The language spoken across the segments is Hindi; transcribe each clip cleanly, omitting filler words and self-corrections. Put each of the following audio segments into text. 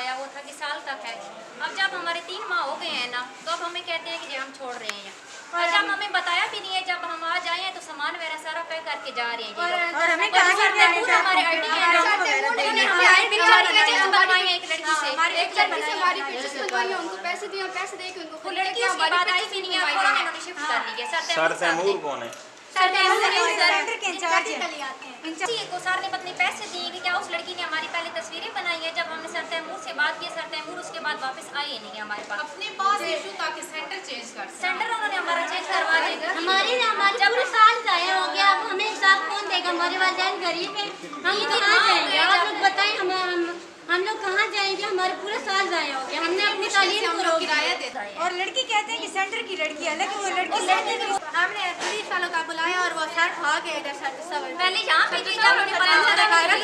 आया वो था कि साल तक है। अब जब हमारे 3 माह हो गए हैं ना, तो अब हमें कहते हैं कि हम छोड़ रहे हैं। और जब हमें बताया भी नहीं है, जब हम आ जाए हैं तो सामान वगैरह सारा पैक करके जा रहे हैं। और हमें कहा हमारे आईडी है बनवाई है एक लड़की से, हमारी पिक्चर्स बनवाई है, उनको पैसे दिए, पैसे दे के उनको वो लड़की उसके बाद आई भी नहीं है, फौरन इन्होंने शिफ्ट कर ली है। सर तैमूर कौन है? सेंटर के इंचार्ज को सर ने पत्नी पैसे दिए कि क्या उस लड़की ने हमारी पहले तस्वीरें बनाई है। जब हमने सर तैमूर से बात की, सर तैमूर उसके बाद वापस आए नहीं है हमारे पास। अपने पास इशू ताकि सेंटर चेंज कर सेंटर उन्होंने हमारा चेंज करवा दिया। हमारे पूरे साल जाया हो गया। अब हमें हिसाब कौन देगा? हमारे वालिदैन गरीब है, हम कहाँ जाएंगे? आप लोग बताएं, हम लोग कहाँ जाएंगे? हमारे पूरे साल जाया हो गया, हमने अपनी तालीम को किराया देता है। और लड़की कहते हैं कि सेंटर की लड़की है, लेकिन वो लड़की हमने 30 सालों का बुलाया और वो सर भाग गए इधर सर सब पहले यहाँ पे थी, जब उन्हें पता चला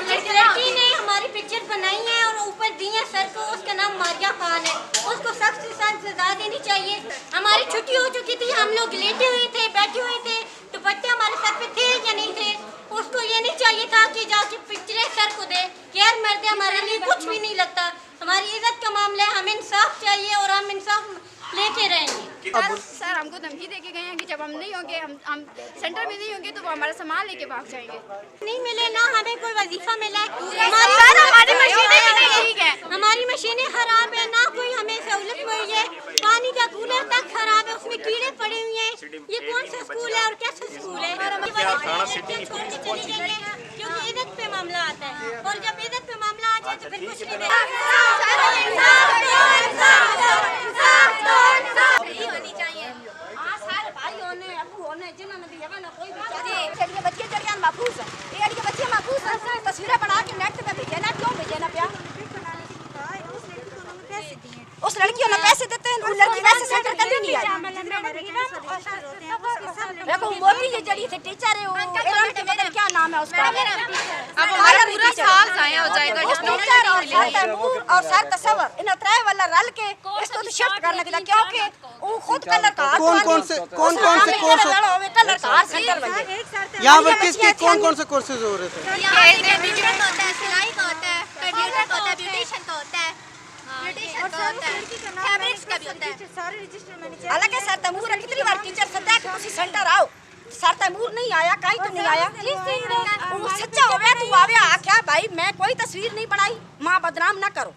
जिस लड़की ने हमारी पिक्चर बनाई है और ऊपर दी है सर को, उसका नाम मारिया खान है, उसको सख्त से सख्त सजा देनी चाहिए। हमारी छुट्टी हो चुकी थी, हम लोग लेटे हुए थे, बैठे हुए थे, दुपट्टे हमारे सर पे थे या नहीं थे। उसको ये नहीं चाहिए था कि जाके पिक्चरें सर को दे। गैर मर्द हमारे लिए कुछ भी नहीं लगता। हमारी इज्जत का मामला है, हमें इंसाफ चाहिए और हम इंसाफ लेके रहेंगे। सर हमको धमकी दे के गए हैं कि जब हम नहीं होंगे, हम सेंटर में नहीं होंगे तो वो हमारा सामान लेके भाग जाएंगे। नहीं मिले ना हमें कोई वजीफा मिला है, हमारी मशीनें खराब है, ना कोई हमें सहूलत हुई है। पानी का कूलर तक खराब है, उसमें कीड़े पड़े हुए हैं। ये कौन सा स्कूल है और कैसा स्कूल है? छोड़ के चली गई है, क्योंकि इज्जत पे मामला आता है, और जब इज्जत पे मामला आ जाए तो फिर कुछ नहीं होनी चाहिए। सारे भाई होने, अबू होने, जिन्होंने भी जगह ना कोई भी बच्चे चढ़िया महफूज है, ये बच्चे महफूज है। तस्वीरें बना के नेट पे भेजे ना, क्यों भेजे ना प्यार? उस लड़कियों ने पैसे देते हैं, उस लड़की पैसे सेंटर कभी नहीं आई। देखो मोदी ये जड़ी से टीचर है, वो मतलब क्या नाम है उसका? अब हमारा पूरा साल जाया हो जाएगा। और सर तस्वर इन त्राय वाला रल के इसको तो शिफ्ट करने के लिए, क्योंकि वो खुद कलर का कौन से कोर्स कलर का सेंटर बने। यहाँ पर किसके कौन से कोर्सेज हो रहे थे? ब्यूटिशियन का होता है, सिलाई का होता है, कंप्यूटर का होता है, ब्यूटिशियन का होता है, ब्यूटिशियन का होता है, फैब्रिक्स का भी होता है। हालांकि सर तैमूर कितनी बार टीचर सदा कि तुम सेंटर आओ, सर तैमूर नहीं आया, कहीं तो नहीं आया। वो सच्चा हो गया, तू आवे आख्या भाई मैं कोई तस्वीर नहीं बनाई, माँ बदनाम ना करो।